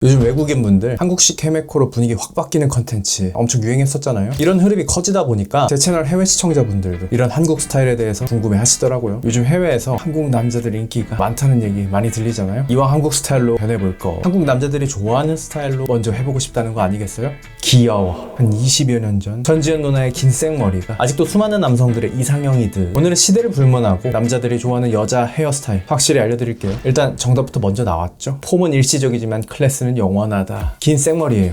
요즘 외국인분들 한국식 헤메코로 분위기 확 바뀌는 컨텐츠 엄청 유행했었잖아요. 이런 흐름이 커지다 보니까 제 채널 해외 시청자분들도 이런 한국 스타일에 대해서 궁금해 하시더라고요. 요즘 해외에서 한국 남자들 인기가 많다는 얘기 많이 들리잖아요. 이왕 한국 스타일로 변해볼 거 한국 남자들이 좋아하는 스타일로 먼저 해보고 싶다는 거 아니겠어요? 귀여워. 한 20여 년 전 전지현 누나의 긴 생머리가 아직도 수많은 남성들의 이상형이듯 오늘은 시대를 불문하고 남자들이 좋아하는 여자 헤어스타일 확실히 알려드릴게요. 일단 정답부터 먼저 나왔죠. 폼은 일시적이지만 클래스는 영원하다. 긴 생머리예요.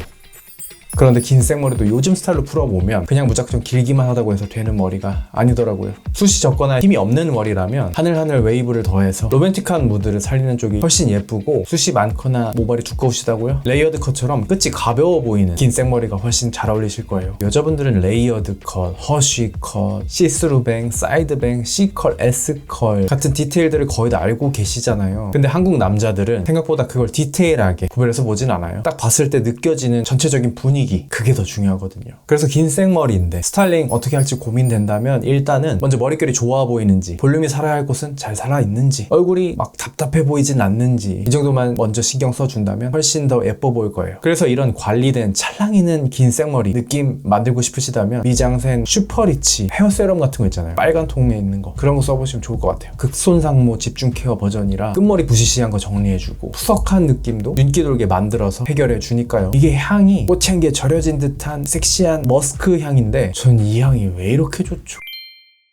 그런데 긴 생머리도 요즘 스타일로 풀어보면 그냥 무작정 길기만 하다고 해서 되는 머리가 아니더라고요. 숱이 적거나 힘이 없는 머리라면 하늘하늘 웨이브를 더해서 로맨틱한 무드를 살리는 쪽이 훨씬 예쁘고, 숱이 많거나 모발이 두꺼우시다고요? 레이어드 컷처럼 끝이 가벼워 보이는 긴 생머리가 훨씬 잘 어울리실 거예요. 여자분들은 레이어드 컷, 허쉬 컷, 시스루뱅, 사이드뱅, C컬, S컬 같은 디테일들을 거의 다 알고 계시잖아요. 근데 한국 남자들은 생각보다 그걸 디테일하게 구별해서 보진 않아요. 딱 봤을 때 느껴지는 전체적인 분위기, 그게 더 중요하거든요. 그래서 긴 생머리인데 스타일링 어떻게 할지 고민된다면 일단은 먼저 머릿결이 좋아 보이는지, 볼륨이 살아야 할 곳은 잘 살아있는지, 얼굴이 막 답답해 보이진 않는지, 이 정도만 먼저 신경 써준다면 훨씬 더 예뻐 보일 거예요. 그래서 이런 관리된 찰랑이는 긴 생머리 느낌 만들고 싶으시다면 미장센 슈퍼리치 헤어 세럼 같은 거 있잖아요. 빨간 통에 있는 거, 그런 거 써보시면 좋을 것 같아요. 극손상모 집중 케어 버전이라 끝머리 부시시한 거 정리해주고 푸석한 느낌도 윤기 돌게 만들어서 해결해 주니까요. 이게 향이 꽃향기에 절여진 듯한 섹시한 머스크 향인데 전 이 향이 왜 이렇게 좋죠?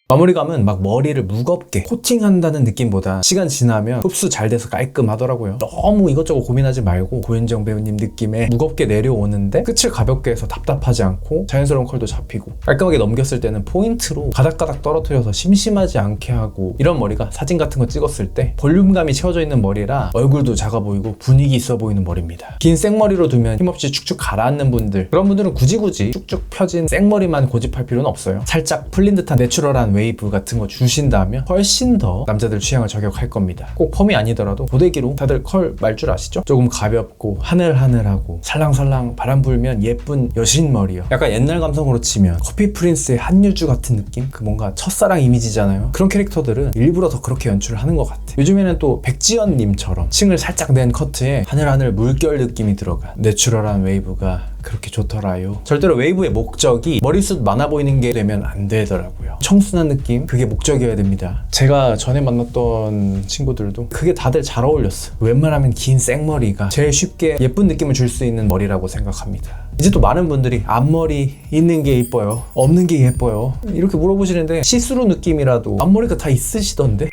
마무리감은 막 머리를 무겁게 코팅한다는 느낌보다 시간 지나면 흡수 잘 돼서 깔끔하더라고요. 너무 이것저것 고민하지 말고 고윤정 배우님 느낌에 무겁게 내려오는데 끝을 가볍게 해서 답답하지 않고 자연스러운 컬도 잡히고, 깔끔하게 넘겼을 때는 포인트로 가닥가닥 떨어뜨려서 심심하지 않게 하고, 이런 머리가 사진 같은 거 찍었을 때 볼륨감이 채워져 있는 머리라 얼굴도 작아 보이고 분위기 있어 보이는 머리입니다. 긴 생머리로 두면 힘없이 축축 가라앉는 분들, 그런 분들은 굳이 쭉쭉 펴진 생머리만 고집할 필요는 없어요. 살짝 풀린 듯한 내추럴한 웨이브 같은 거 주신다면 훨씬 더 남자들 취향을 저격할 겁니다. 꼭 펌이 아니더라도 고데기로 다들 컬 말 줄 아시죠? 조금 가볍고 하늘하늘하고 살랑살랑 바람 불면 예쁜 여신머리요. 약간 옛날 감성으로 치면 커피 프린스의 한유주 같은 느낌? 그 뭔가 첫사랑 이미지잖아요. 그런 캐릭터들은 일부러 더 그렇게 연출을 하는 것 같아. 요즘에는 또 백지연님처럼 층을 살짝 낸 커트에 하늘하늘 물결 느낌이 들어간 내추럴한 웨이브가 그렇게 좋더라요. 절대로 웨이브의 목적이 머리숱 많아 보이는 게 되면 안 되더라고요. 청순한 느낌? 그게 목적이어야 됩니다. 제가 전에 만났던 친구들도 그게 다들 잘 어울렸어. 웬만하면 긴 생머리가 제일 쉽게 예쁜 느낌을 줄 수 있는 머리라고 생각합니다. 이제 또 많은 분들이 앞머리 있는 게 예뻐요, 없는 게 예뻐요, 이렇게 물어보시는데 시스루 느낌이라도 앞머리가 다 있으시던데?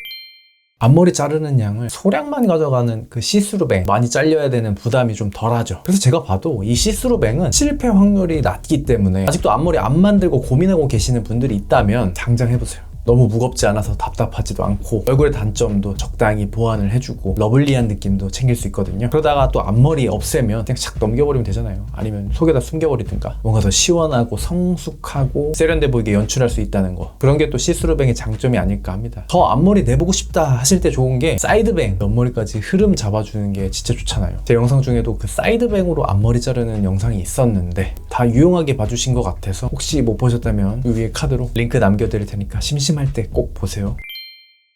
앞머리 자르는 양을 소량만 가져가는 그 시스루뱅, 많이 잘려야 되는 부담이 좀 덜하죠. 그래서 제가 봐도 이 시스루뱅은 실패 확률이 낮기 때문에 아직도 앞머리 안 만들고 고민하고 계시는 분들이 있다면 당장 해보세요. 너무 무겁지 않아서 답답하지도 않고 얼굴의 단점도 적당히 보완을 해주고 러블리한 느낌도 챙길 수 있거든요. 그러다가 또 앞머리 없애면 그냥 착 넘겨버리면 되잖아요. 아니면 속에다 숨겨버리든가 뭔가 더 시원하고 성숙하고 세련돼 보이게 연출할 수 있다는 거, 그런 게 또 시스루뱅의 장점이 아닐까 합니다. 더 앞머리 내보고 싶다 하실 때 좋은 게 사이드뱅, 옆머리까지 흐름 잡아주는 게 진짜 좋잖아요. 제 영상 중에도 그 사이드뱅으로 앞머리 자르는 영상이 있었는데 다 유용하게 봐주신 것 같아서 혹시 못 보셨다면 위에 카드로 링크 남겨드릴 테니까 심심할 때 꼭 보세요.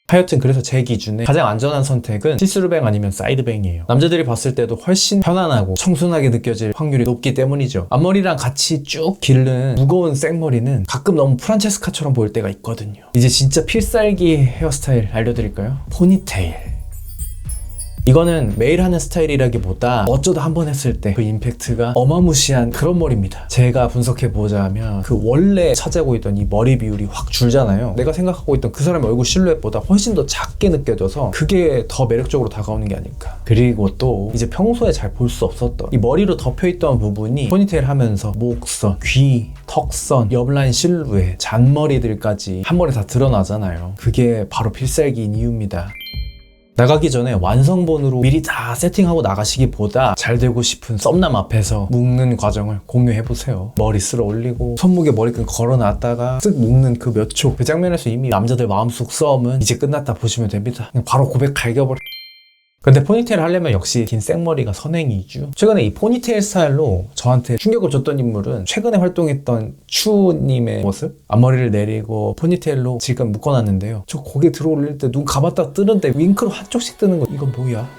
하여튼 그래서 제 기준에 가장 안전한 선택은 시스루뱅 아니면 사이드뱅이에요. 남자들이 봤을 때도 훨씬 편안하고 청순하게 느껴질 확률이 높기 때문이죠. 앞머리랑 같이 쭉 기른 무거운 생머리는 가끔 너무 프란체스카처럼 보일 때가 있거든요. 이제 진짜 필살기 헤어스타일 알려드릴까요? 포니테일. 이거는 매일 하는 스타일이라기보다 어쩌다 한 번 했을 때 그 임팩트가 어마무시한 그런 머리입니다. 제가 분석해보자면 그 원래 차지하고 있던 이 머리 비율이 확 줄잖아요. 내가 생각하고 있던 그 사람의 얼굴 실루엣보다 훨씬 더 작게 느껴져서 그게 더 매력적으로 다가오는 게 아닐까. 그리고 또 이제 평소에 잘 볼 수 없었던 이 머리로 덮여있던 부분이 포니테일 하면서 목선, 귀, 턱선, 옆라인 실루엣, 잔머리들까지 한 번에 다 드러나잖아요. 그게 바로 필살기인 이유입니다. 나가기 전에 완성본으로 미리 다 세팅하고 나가시기보다 잘 되고 싶은 썸남 앞에서 묶는 과정을 공유해보세요. 머리 쓸어 올리고 손목에 머리끈 걸어놨다가 쓱 묶는 그 몇 초, 그 장면에서 이미 남자들 마음속 썸은 이제 끝났다 보시면 됩니다. 그냥 바로 고백 갈겨버려. 근데 포니테일 하려면 역시 긴 생머리가 선행이죠. 최근에 이 포니테일 스타일로 저한테 충격을 줬던 인물은 최근에 활동했던 추님의 모습? 앞머리를 내리고 포니테일로 질감 묶어놨는데요. 저 고개 들어 올릴 때 눈 감았다 뜨는데 윙크로 한쪽씩 뜨는 거, 이건 뭐야?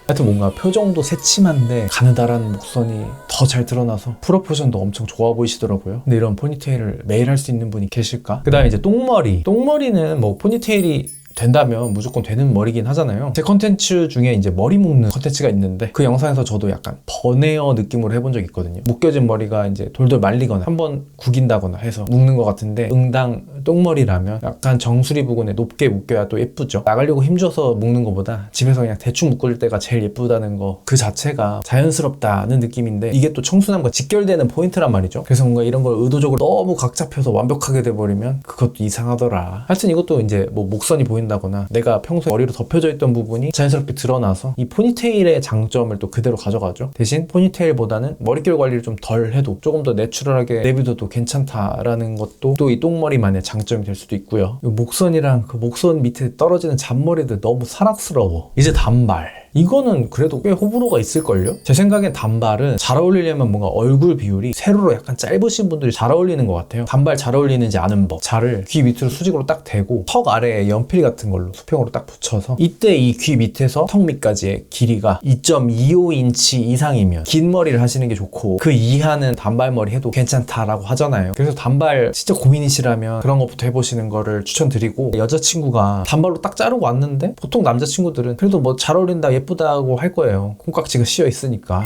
하여튼 뭔가 표정도 새침한데 가느다란 목선이 더 잘 드러나서 프로포션도 엄청 좋아 보이시더라고요. 근데 이런 포니테일을 매일 할 수 있는 분이 계실까? 그 다음에 이제 똥머리. 똥머리는 뭐 포니테일이 된다면 무조건 되는 머리긴 하잖아요. 제 컨텐츠 중에 이제 머리 묶는 컨텐츠가 있는데 그 영상에서 저도 약간 버네어 느낌으로 해본 적이 있거든요. 묶여진 머리가 이제 돌돌 말리거나 한번 구긴다거나 해서 묶는 것 같은데 응당 똥머리라면 약간 정수리 부분에 높게 묶여야 또 예쁘죠. 나가려고 힘줘서 묶는 것보다 집에서 그냥 대충 묶을 때가 제일 예쁘다는 거 그 자체가 자연스럽다는 느낌인데 이게 또 청순함과 직결되는 포인트란 말이죠. 그래서 뭔가 이런 걸 의도적으로 너무 각 잡혀서 완벽하게 돼버리면 그것도 이상하더라. 하여튼 이것도 이제 뭐 목선이 보인다거나 내가 평소에 머리로 덮여져 있던 부분이 자연스럽게 드러나서 이 포니테일의 장점을 또 그대로 가져가죠. 대신 포니테일보다는 머릿결 관리를 좀 덜 해도 조금 더 내추럴하게 내비둬도 괜찮다라는 것도 또 이 똥머리만의 장점이 될 수도 있고요. 이 목선이랑 그 목선 밑에 떨어지는 잔머리들 너무 사랑스러워. 이제 단발. 이거는 그래도 꽤 호불호가 있을걸요? 제 생각엔 단발은 잘 어울리려면 뭔가 얼굴 비율이 세로로 약간 짧으신 분들이 잘 어울리는 것 같아요. 단발 잘 어울리는지 아는 법. 자를 귀 밑으로 수직으로 딱 대고 턱 아래에 연필 같은 걸로 수평으로 딱 붙여서 이때 이 귀 밑에서 턱 밑까지의 길이가 2.25인치 이상이면 긴 머리를 하시는 게 좋고 그 이하는 단발머리 해도 괜찮다라고 하잖아요. 그래서 단발 진짜 고민이시라면 그런 것부터 해보시는 거를 추천드리고 여자친구가 단발로 딱 자르고 왔는데 보통 남자친구들은 그래도 뭐 잘 어울린다 예쁘다고 할 거예요. 콩깍지가 씌어 있으니까.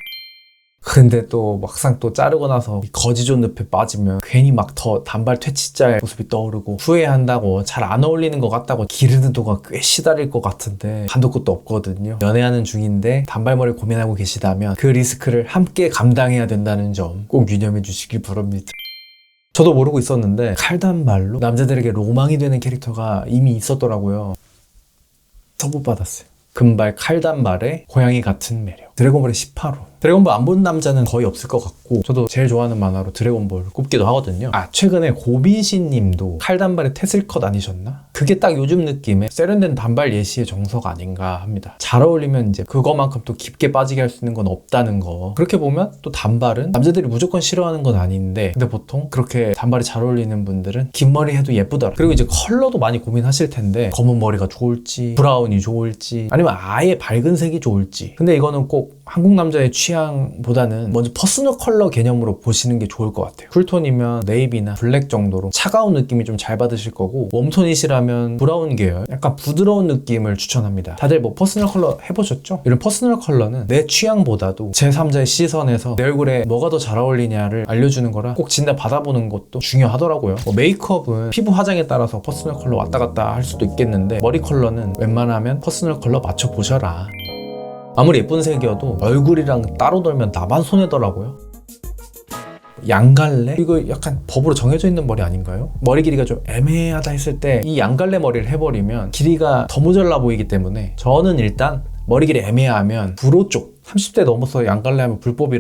근데 또 막상 또 자르고 나서 거지존 늪에 빠지면 괜히 막 더 단발 퇴치자의 모습이 떠오르고 후회한다고 잘 안 어울리는 것 같다고 기르는 도가 꽤 시달릴 것 같은데 한도 끝도 없거든요. 연애하는 중인데 단발머리 고민하고 계시다면 그 리스크를 함께 감당해야 된다는 점 꼭 유념해 주시길 바랍니다. 저도 모르고 있었는데 칼단발로 남자들에게 로망이 되는 캐릭터가 이미 있었더라고요. 선물받았어요. 금발 칼단발의 고양이 같은 매력. 드래곤볼의 18호. 드래곤볼 안 본 남자는 거의 없을 것 같고 저도 제일 좋아하는 만화로 드래곤볼 꼽기도 하거든요. 최근에 고빈신 님도 칼단발의 테슬컷 아니셨나? 그게 딱 요즘 느낌의 세련된 단발 예시의 정석 아닌가 합니다. 잘 어울리면 이제 그거만큼 또 깊게 빠지게 할 수 있는 건 없다는 거. 그렇게 보면 또 단발은 남자들이 무조건 싫어하는 건 아닌데 근데 보통 그렇게 단발이 잘 어울리는 분들은 긴 머리 해도 예쁘더라. 그리고 이제 컬러도 많이 고민하실 텐데 검은 머리가 좋을지 브라운이 좋을지 아니면 아예 밝은 색이 좋을지. 근데 이거는 꼭 한국 남자의 취향보다는 먼저 퍼스널 컬러 개념으로 보시는 게 좋을 것 같아요. 쿨톤이면 네이비나 블랙 정도로 차가운 느낌이 좀 잘 받으실 거고 웜톤이시라면 브라운 계열 약간 부드러운 느낌을 추천합니다. 다들 뭐 퍼스널 컬러 해보셨죠? 이런 퍼스널 컬러는 내 취향보다도 제3자의 시선에서 내 얼굴에 뭐가 더 잘 어울리냐를 알려주는 거라 꼭 진단 받아보는 것도 중요하더라고요. 뭐 메이크업은 피부 화장에 따라서 퍼스널 컬러 왔다 갔다 할 수도 있겠는데 머리 컬러는 웬만하면 퍼스널 컬러 맞춰보셔라. 아무리 예쁜 색이어도 얼굴이랑 따로 놀면 나만 손해더라고요. 양갈래? 이거 약간 법으로 정해져 있는 머리 아닌가요? 머리 길이가 좀 애매하다 했을 때 이 양갈래 머리를 해버리면 길이가 더 모자라 보이기 때문에 저는 일단 머리 길이 애매하면 브로 쪽 30대 넘어서 양갈래 하면 불법이라